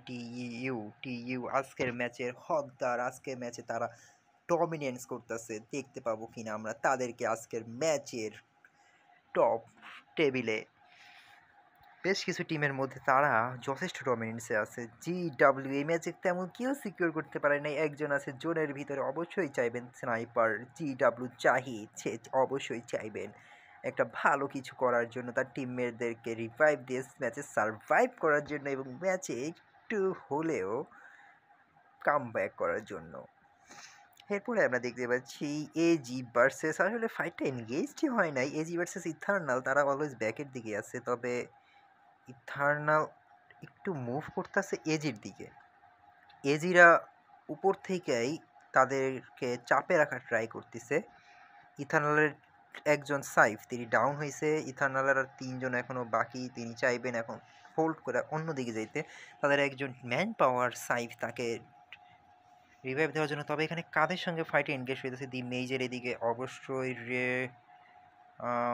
টিইউ আজকের ম্যাচের হকদার, আজকের ম্যাচে তারা ডমিনেন্স করতেছে, দেখতে পাবো কিনা আমরা তাদেরকে আজকের ম্যাচের টপ টেবিলে। বেশ কিছু টিমের মধ্যে তারা যথেষ্ট ডমিনেন্সে আছে। জিডাব্লিউ এই ম্যাচে তেমন কেউ সিকিউর করতে পারে নাই, একজন আছে জোনের ভিতরে, অবশ্যই চাইবেন স্নাইপার জিডাব্লিউ চাহিদ, সে অবশ্যই চাইবেন একটা ভালো কিছু করার জন্য, তার টিমমেটদেরকে রিভাইভ দিয়ে ম্যাচে সারভাইভ করার জন্য এবং ম্যাচে একটু হলেও কাম ব্যাক করার জন্য। এরপরে আমরা দেখতে পাচ্ছি এজি ভার্সেস, আসলে ফাইটটা এনগেজডই হয় নাই, এজি ভার্সেস ইথার্নাল, তারা অলওয়েজ ব্যাকের দিকে আছে, তবে ইথার্নাল একটু মুভ করতেছে এজির দিকে। এজিরা উপর থেকেই তাদেরকে চাপে রাখার ট্রাই করতেছে। ইথার্নালের একজন সাইফ, তিনি ডাউন হয়েছে, ইথার্নালের আর তিনজন এখনো বাকি, তিনি চাইবেন এখন হোল্ড করে অন্যদিকে যাইতে, তাদের একজন ম্যান পাওয়ার সাইফ তাকে রিভাইভ দেওয়ার জন্য। তবে এখানে কাদের সঙ্গে ফাইটে এনগেজ হইতেছে দি মেজর এদিকে, অবশ্যই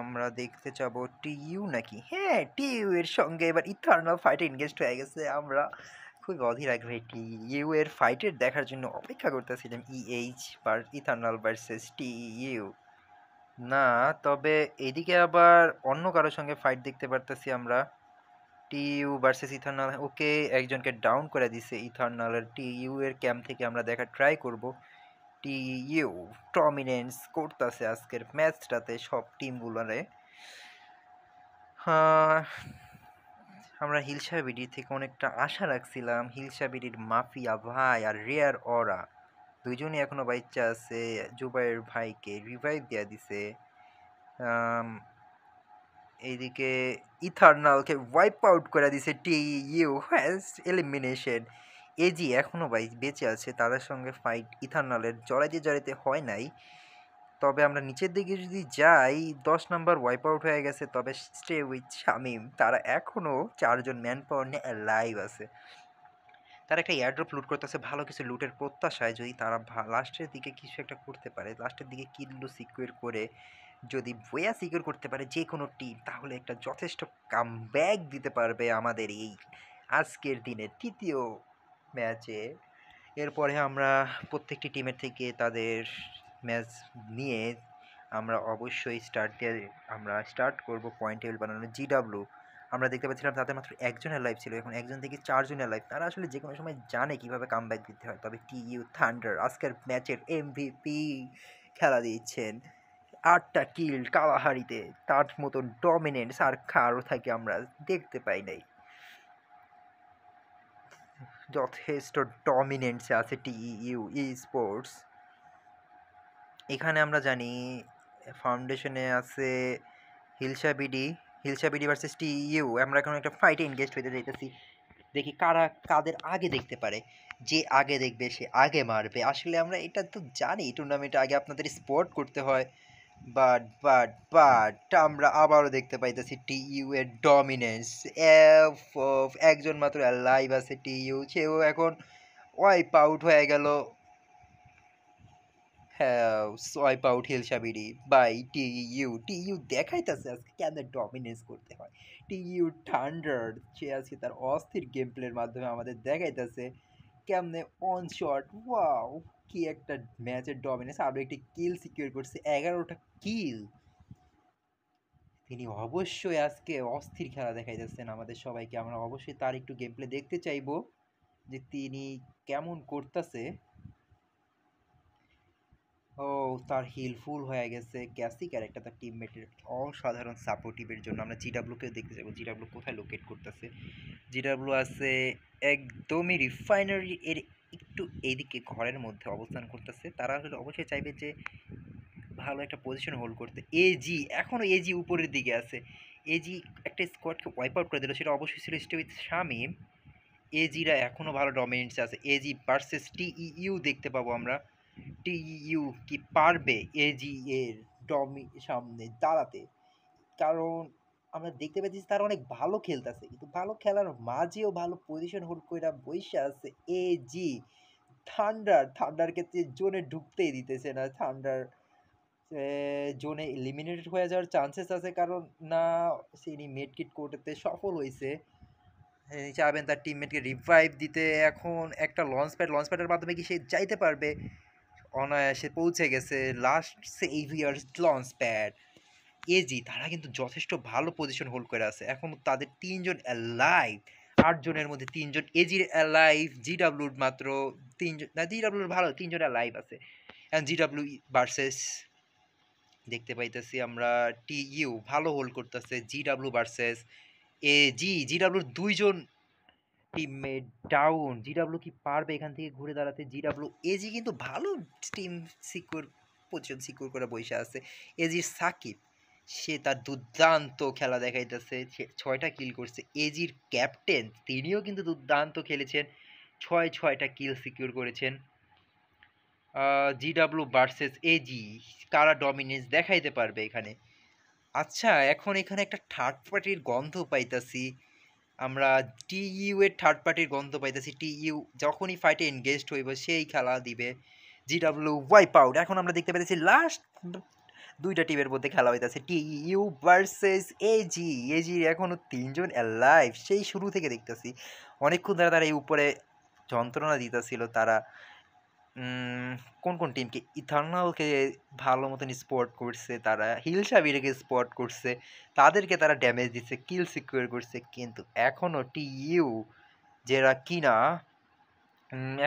আমরা দেখতে চাবো টিইউ নাকি, হ্যাঁ টিইউ এর সঙ্গে এবার ইথার্নাল ফাইটে এনগেজড হয়ে গেছে। আমরা খুবই অধীর আগ্রহে টিইউ এর ফাইটের দেখার জন্য অপেক্ষা করতেছিলাম, ইথার্নাল ভার্সেস টিইউ না। তবে এদিকে আবার অন্য কারোর সঙ্গে ফাইট দেখতে পারতেছি আমরা, টিইউ ভার্সেস ইথার্নাল। ওকে, একজনকে ডাউন করে দিছে ইথার্নালের। টিইউ এর ক্যাম্প থেকে আমরা দেখার ট্রাই করব টিইউ ডমিনেন্স করতেছে আজকের ম্যাচটাতে সব টিমগুলোরে। আমরা হিলসা বিডি থেকে অনেকটা আশা রাখছিলাম, হিলসা বিডির মাফিয়া ভাই আর রেয়ার অরা দুইজনই এখনো বাচ্চা আছে, জুবাইয়ের ভাইকে রিভাইভ দেওয়া দিছে। এইদিকে ইথার্নালকে ওয়াইপ আউট করে দিছে টিইউ, হ্যাজ এলিমিনেশন। এজি এখনও ভাই বেঁচে আছে, তাদের সঙ্গে ফাইট ইথার্নালের জড়াইতে জড়াইতে হয় নাই। তবে আমরা নিচের দিকে যদি যাই, 10 নাম্বার ওয়াইপ আউট হয়ে গেছে, তবে স্টে উইথ শামিম, তারা এখনও 4 জন ম্যান পাওয়ার নিয়ে লাইভ আছে। তারা একটা এয়ারড্রপ লুট করতেছে ভালো কিছু লুটের প্রত্যাশায়, যদি তারা লাস্টের দিকে কিছু একটা করতে পারে, লাস্টের দিকে কিল্লু সিকিউর করে যদি বয়া সিকিউর করতে পারে যে কোনো টিম, তাহলে একটা যথেষ্ট কামব্যাক দিতে পারবে আমাদের এই আজকের দিনের তৃতীয় ম্যাচে। এরপরে আমরা প্রত্যেকটি টিমের থেকে তাদের ম্যাচ নিয়ে আমরা অবশ্যই আমরা স্টার্ট করব পয়েন্ট টেবিল বানানো। জিডাব্লিউ আমরা দেখতে পাচ্ছিলাম তাদের মাত্র একজনের লাইফ ছিল, এখন একজন থেকে 4 জনের লাইফ, তারা আসলে যে কোনো সময় জানে কিভাবে কামব্যাক দিতে হয়। তবে টিইউ থান্ডার আজকের ম্যাচের এমভিপি খেলা দিচ্ছেন, 8টা কিল কালাহারিতে, তার মতন ডমিনেন্স আর কারো থাকে আমরা দেখতে পাই নাই। যথেষ্ট ডমিনেন্সে আছে টিইউ স্পোর্টস। এখানে আমরা জানি ফাউন্ডেশনে আছে হিলসা বিডি ভার্সেস টিইউ। আমরা এখন একটা ফাইটে এনগেজ হইতে যাইতেছি। দেখি কারা কাদের আগে দেখতে পারে। যে আগে দেখবে সে আগে মারবে। আসলে আমরা এটা তো জানি টুর্নামেন্টে আগে আপনাদের স্পট করতে হয়। বাট আমরা আবারও দেখতে পাইতেছি টিইউ এর ডমিনেন্স। একজন মাত্র লাইভ আছে টিইউ, সেও এখন ওয়াইপ আউট হয়ে গেল। হ্যাঁ, সোয়াইপ আউট হিলসাবিডি বাই টিইউ দেখাইতেছে আজকে কেমনে ডমিনেন্স করতে হয়। টিইউ থান্ডার সে আজকে তার অস্থির গেম প্লের মাধ্যমে আমাদের দেখাইতেছে কেমনে অন শট। ওয়াও, কি একটা ম্যাচের ডমিনেন্স। আরও একটি কিল সিকিউর করছে, 11টা কিল। তিনি অবশ্যই আজকে অস্থির খেলা দেখাইতেছেন আমাদের সবাইকে। আমরা অবশ্যই তার একটু গেম প্লে দেখতে চাইবো যে তিনি কেমন করতেছে। ও, তার হিল ফুল হয়ে গেছে। ক্যাসিক আর একটা তার টিমমেটের অসাধারণ সাপোর্টিভের জন্য আমরা জিডাব্লুকেও দেখতে যাবো জিডাব্লু কোথায় লোকেট করতেছে। জিডাব্লু আছে একদমই রিফাইনারি এর একটু এইদিকে ঘরের মধ্যে অবস্থান করতেছে। তারা আসলে অবশ্যই চাইবে যে ভালো একটা পজিশন হোল্ড করতে। এজি এখনও এজি উপরের দিকে আছে। এজি একটা স্কোয়াডকে ওয়াইপ আউট করে দিল, সেটা অবশ্যই ছিল স্টে উইথ শামিম। এজিরা এখনও ভালো ডমিনেন্স আছে। এজি ভার্সেস টিইউ দেখতে পাবো আমরা। টিইউ কি পারবে এজি এর সামনে দাঁড়াতে? কারণ আমরা দেখতে পাচ্ছি তারা অনেক ভালো খেলতেছে, কিন্তু ভালো খেলার মাঝেও ভালো পজিশন হোল্ড করে বসে আছে এজি। থান্ডারকে জোনে ঢুকতেই দিতেছে না। থান্ডার জোনে এলিমিনেটেড হয়ে যাওয়ার চান্সেস আছে, কারণ না তিনি মেডকিট করতে সফল হয়েছে। চাবেন তার টিমমেটকে রিভাইভ দিতে। এখন একটা লঞ্চ প্যাডের মাধ্যমে কি সে যাইতে পারবে? অনায়াসে পৌঁছে গেছে last saviours launch pad. AG তারা কিন্তু যথেষ্ট ভালো পজিশন হোল্ড করে আছে। এখন তাদের 3জন অ্যালাইভ, 8জনের মধ্যে 3জন এজির অ্যালাইভ। জিডাব্লিউর মাত্র 3জন, না জিডাব্লিউর ভালো 3জন অ্যালাইভ আছে। এখন জিডাব্লিউ ভার্সেস দেখতে পাইতেছি আমরা টিইউ ভালো হোল্ড করতেছে। জিডাব্লিউ ভার্সেস এজি, জিডাব্লিউর 2জন টিমমেট ডাউন। জিডাব্লিউ কি পারবে এখান থেকে ঘুরে দাঁড়াতে? জিডাব্লিউ এজি কিন্তু ভালো টিম সিকিউর পজিশন সিকিউর করে বসে আছে। এজির সাকিব সে তার দুর্দান্ত খেলা দেখাইতেছে, 6টা কিল করছে। এজির ক্যাপ্টেন তিনিও কিন্তু দুর্দান্ত খেলেছেন, 6টা কিল সিকিউর করেছেন। জিডাব্লিউ ভার্সেস এজি, কারা ডমিনেন্স দেখাইতে পারবে এখানে? আচ্ছা, এখন এখানে একটা থার্ড পার্টির গন্ধ পাইতাছি আমরা। টিইউ এর থার্ড পার্টির গন্ধ পাইতেছি। টিইউ যখনই ফাইটে এনগেজড হইব সেই খেলা দিবে। GW wipe out. এখন আমরা দেখতে পাইতেছি লাস্ট 2টা টিমের মধ্যে খেলা হইতেছে টিইউ ভার্সেস এজি। এজির এখনো 3জন অ্যালাইভ, সেই শুরু থেকে দেখতেছি অনেকক্ষণ ধরে তারা এই উপরে যন্ত্রণা দিতেছিল। তারা কোন কোন টিমকে? ইথার্নালকে ভালো মতন স্পট করছে, তারা হিলসাবিরকে স্পট করছে, তাদেরকে তারা ড্যামেজ দিচ্ছে, কিল সিকিউর করছে। কিন্তু এখনও টিইউ যারা কিনা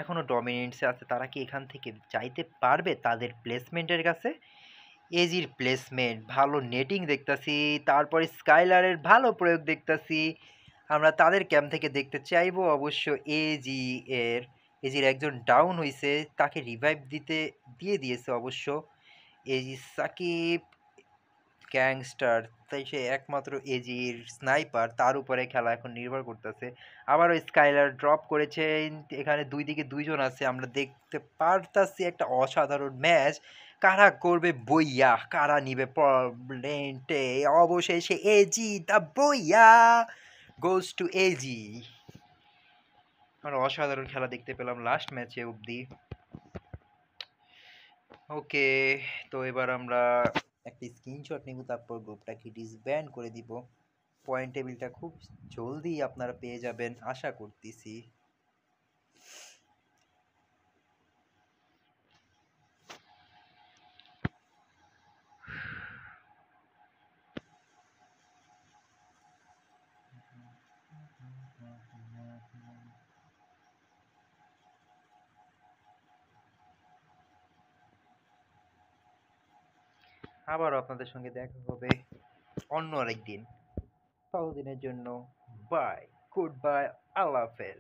এখনও ডমিনেন্সে আছে, তারা কি এখান থেকে যাইতে পারবে তাদের প্লেসমেন্টের কাছে? এজির প্লেসমেন্ট ভালো, নেটিং দেখতাছি, তারপরে স্কাইলারের ভালো প্রয়োগ দেখতাছি। আমরা তাদের ক্যাম্প থেকে দেখতে চাইবো অবশ্য এজি এর। এজির একজন ডাউন হয়েছে, তাকে রিভাইভ দিয়ে দিয়েছে অবশ্য এজি। সাকিব গ্যাংস্টার, তাই সে একমাত্র এজির স্নাইপার, তার উপরে খেলা এখন নির্ভর করতেছে। আবারও স্কাইলার ড্রপ করেছেন। এখানে 2 দিকে 2জন আছে, আমরা দেখতে পারতাছি একটা অসাধারণ ম্যাচ। কারা করবে বইয়া, কারা নিবে পয়েন্টে? অবশেষে এজি দা বইয়া গোস টু এজি। আমরা অসাধারণ খেলা দেখতে পেলাম লাস্ট ম্যাচে অবধি। ওকে, তো এবার আমরা একটা স্ক্রিনশট নিব, তারপর গ্রুপটাকে ডিসব্যান্ড করে দিব। পয়েন্ট টেবিলটা খুব জলদি আপনারা পেয়ে যাবেন আশা করতেছি। আবারও আপনাদের সঙ্গে দেখা হবে অন্য আরেকদিন। ততদিনের জন্য বাই, গুড বাই, আল্লাহ হাফেজ।